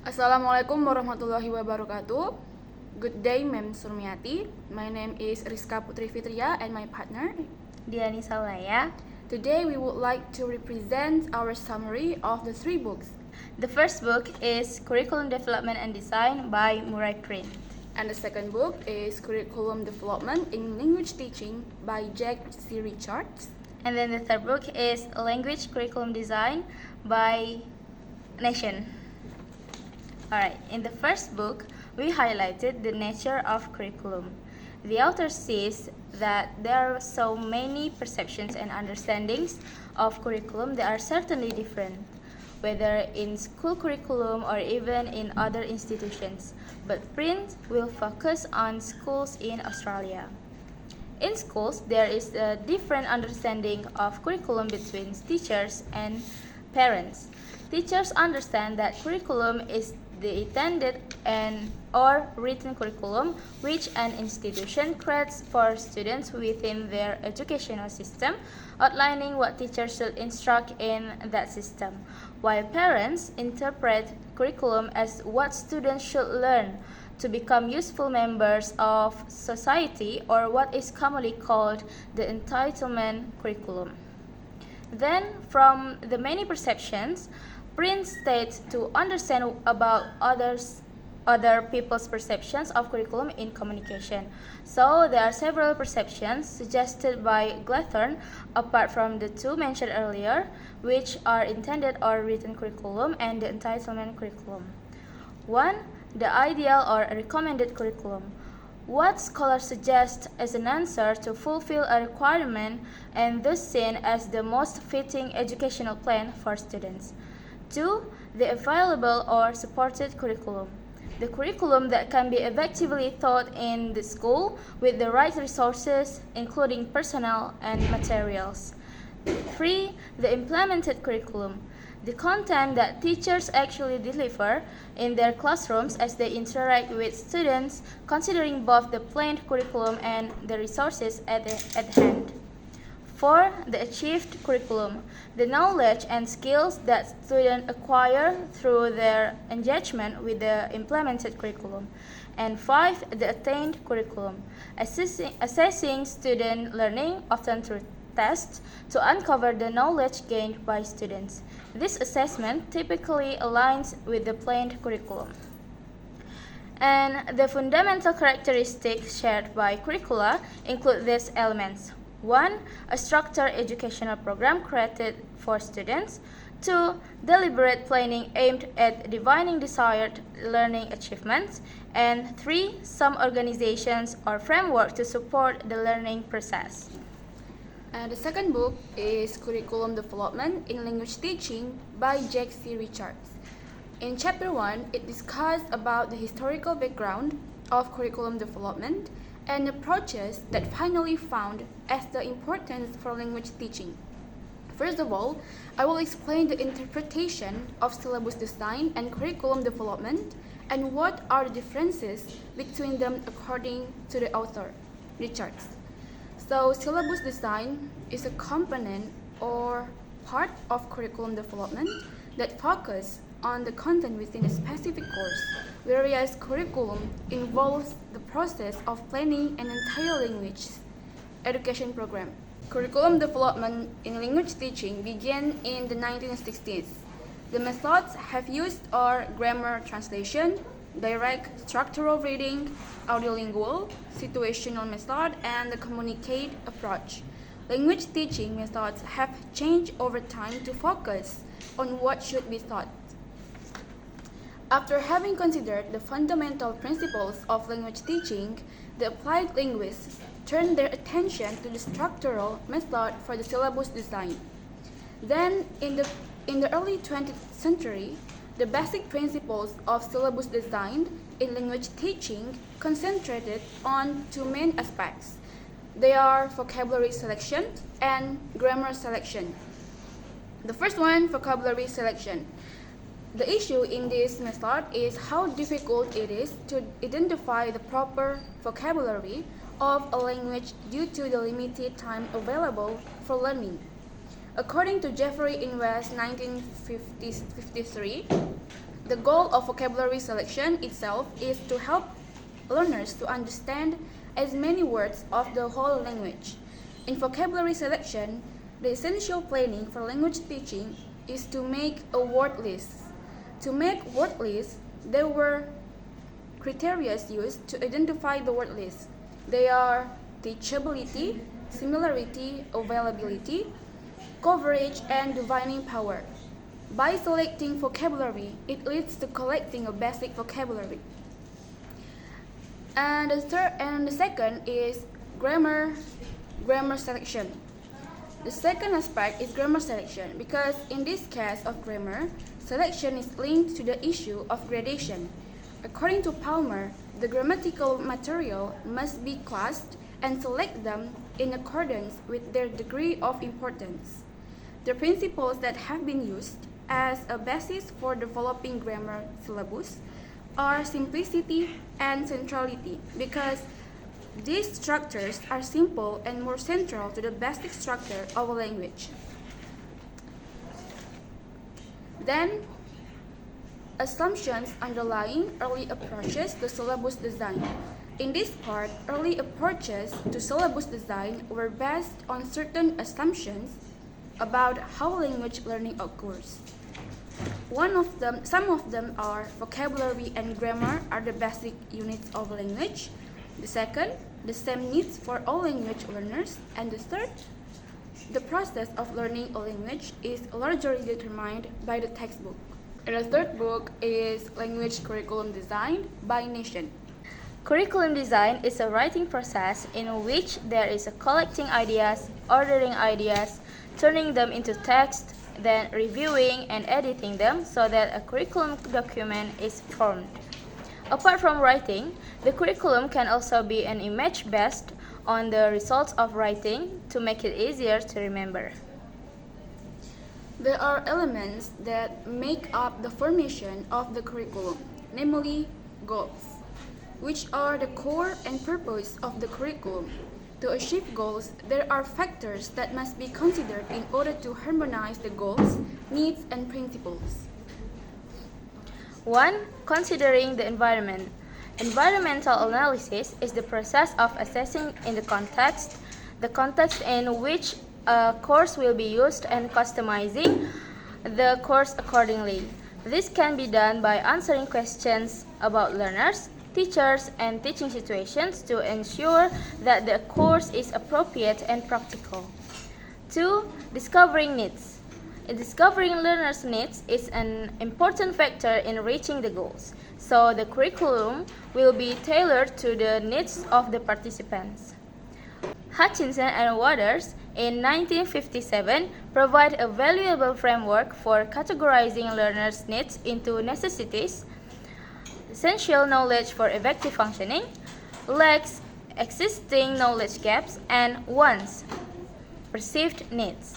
Assalamualaikum warahmatullahi wabarakatuh. Good day, Ma'am Surmiati. My name is Rizka Putri Fitria and my partner, Dhiya, Annisa, Ulaya. Today we would like to represent our summary of the 3 books. The first book is Curriculum Development and Design by Murray Print. And the second book is Curriculum Development in Language Teaching by Jack C. Richards. And then the third book is Language Curriculum Design by Nation. Alright, in the first book, we highlighted the nature of curriculum. The author says that there are so many perceptions and understandings of curriculum that are certainly different, whether in school curriculum or even in other institutions, but Print will focus on schools in Australia. In schools, there is a different understanding of curriculum between teachers and parents. Teachers understand that curriculum is the intended and or written curriculum which an institution creates for students within their educational system, outlining what teachers should instruct in that system, while parents interpret curriculum as what students should learn to become useful members of society, or what is commonly called the entitlement curriculum. Then, from the many perceptions, Print states to understand about other people's perceptions of curriculum in communication. So there are several perceptions suggested by Gladstone apart from the 2 mentioned earlier, which are intended or written curriculum and the entitlement curriculum. 1. The ideal or recommended curriculum. What scholars suggest as an answer to fulfill a requirement and thus seen as the most fitting educational plan for students. 2. The available or supported curriculum. The curriculum that can be effectively taught in the school with the right resources, including personnel and materials. 3. The implemented curriculum. The content that teachers actually deliver in their classrooms as they interact with students, considering both the planned curriculum and the resources at hand. 4. The achieved curriculum. The knowledge and skills that students acquire through their engagement with the implemented curriculum. And 5. The attained curriculum. Assessing student learning, often through tests, to uncover the knowledge gained by students. This assessment typically aligns with the planned curriculum. And the fundamental characteristics shared by curricula include these elements. 1. A structured educational program created for students. 2. Deliberate planning aimed at defining desired learning achievements. And 3. Some organizations or framework to support the learning process. And the second book is Curriculum Development in Language Teaching by Jack C. Richards. In Chapter 1, it discusses about the historical background of curriculum development and approaches that finally found as the importance for language teaching. First of all, I will explain the interpretation of syllabus design and curriculum development and what are the differences between them according to the author, Richards. So, syllabus design is a component or part of curriculum development that focuses on the content within a specific course, whereas curriculum involves the process of planning an entire language education program. Curriculum development in language teaching began in the 1960s. The methods have used are grammar translation, direct structural reading, audiolingual, situational method, and the communicate approach. Language teaching methods have changed over time to focus on what should be taught. After having considered the fundamental principles of language teaching, the applied linguists turned their attention to the structural method for the syllabus design. Then, in the early 20th century, the basic principles of syllabus design in language teaching concentrated on 2 main aspects. They are vocabulary selection and grammar selection. The first one, vocabulary selection. The issue in this method is how difficult it is to identify the proper vocabulary of a language due to the limited time available for learning. According to Jeffrey in West 1953, The goal of vocabulary selection itself is to help learners to understand as many words of the whole language. In vocabulary selection, the essential planning for language teaching is to make a word list. To make word lists, there were criteria used to identify the word list. They are teachability, similarity, availability, coverage, and divining power. By selecting vocabulary, it leads to collecting a basic vocabulary. And the second is grammar selection. The second aspect is grammar selection because in this case of grammar, selection is linked to the issue of gradation. According to Palmer, the grammatical material must be classed and select them in accordance with their degree of importance. The principles that have been used as a basis for developing grammar syllabus are simplicity and centrality because these structures are simple and more central to the basic structure of a language. Then, assumptions underlying early approaches to syllabus design. In this part, early approaches to syllabus design were based on certain assumptions about how language learning occurs. Some of them are vocabulary and grammar are the basic units of language. The second, the same needs for all language learners. And the third, the process of learning a language is largely determined by the textbook. And the third book is Language Curriculum Design by Nation. Curriculum design is a writing process in which there is a collecting ideas, ordering ideas, turning them into text, then reviewing and editing them so that a curriculum document is formed. Apart from writing, the curriculum can also be an image based on the results of writing to make it easier to remember. There are elements that make up the formation of the curriculum, namely goals, which are the core and purpose of the curriculum. To achieve goals, there are factors that must be considered in order to harmonize the goals, needs, and principles. 1. Considering the environment. Environmental analysis is the process of assessing the context in which a course will be used and customizing the course accordingly. This can be done by answering questions about learners, teachers, and teaching situations to ensure that the course is appropriate and practical. 2. Discovering needs. Discovering learners' needs is an important factor in reaching the goals, so the curriculum will be tailored to the needs of the participants. Hutchinson and Waters in 1957 provide a valuable framework for categorizing learners' needs into necessities, essential knowledge for effective functioning, lacks, existing knowledge gaps, and wants, perceived needs.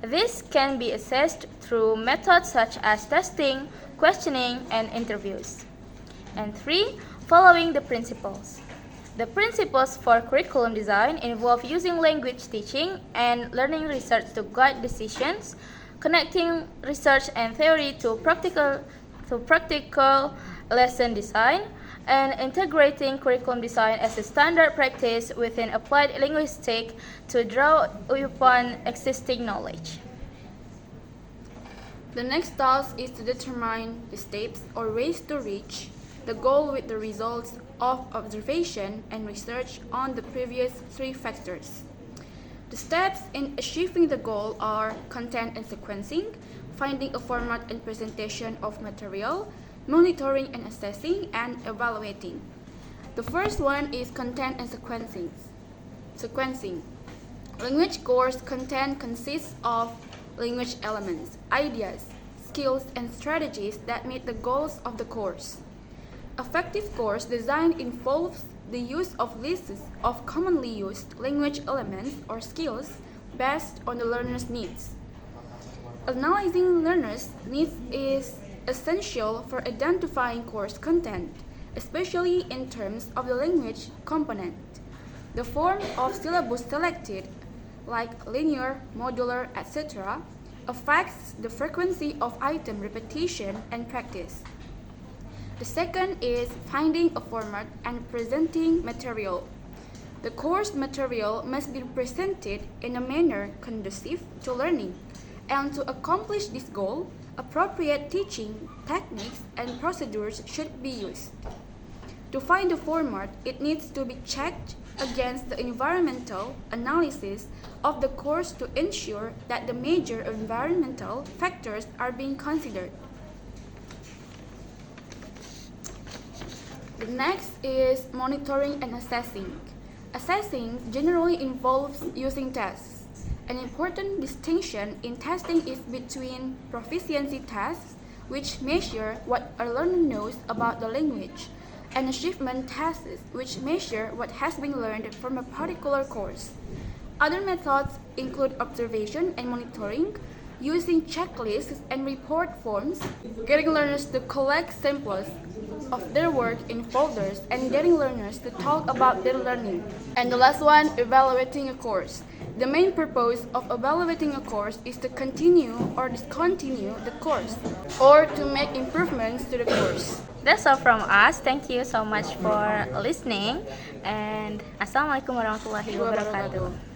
This can be assessed through methods such as testing, questioning, and interviews. And 3. Following the principles. The principles for curriculum design involve using language teaching and learning research to guide decisions, connecting research and theory to practical lesson design, and integrating curriculum design as a standard practice within applied linguistics to draw upon existing knowledge. The next task is to determine the steps or ways to reach the goal with the results of observation and research on the previous 3 factors. The steps in achieving the goal are content and sequencing, finding a format and presentation of material, monitoring and assessing, and evaluating. The first one is content and sequencing. Language course content consists of language elements, ideas, skills, and strategies that meet the goals of the course. Effective course design involves the use of lists of commonly used language elements or skills based on the learner's needs. Analyzing learners' needs is essential for identifying course content, especially in terms of the language component. The form of syllabus selected, like linear, modular, etc., affects the frequency of item repetition and practice. The second is finding a format and presenting material. The course material must be presented in a manner conducive to learning, and to accomplish this goal, appropriate teaching techniques and procedures should be used. To find the format, it needs to be checked against the environmental analysis of the course to ensure that the major environmental factors are being considered. The next is monitoring and assessing. Assessing generally involves using tests. An important distinction in testing is between proficiency tests, which measure what a learner knows about the language, and achievement tests, which measure what has been learned from a particular course. Other methods include observation and monitoring, using checklists and report forms, getting learners to collect samples of their work in folders, and getting learners to talk about their learning. And the last one, evaluating a course. The main purpose of evaluating a course is to continue or discontinue the course, or to make improvements to the course. That's all from us. Thank you so much for listening, and Assalamualaikum warahmatullahi wabarakatuh.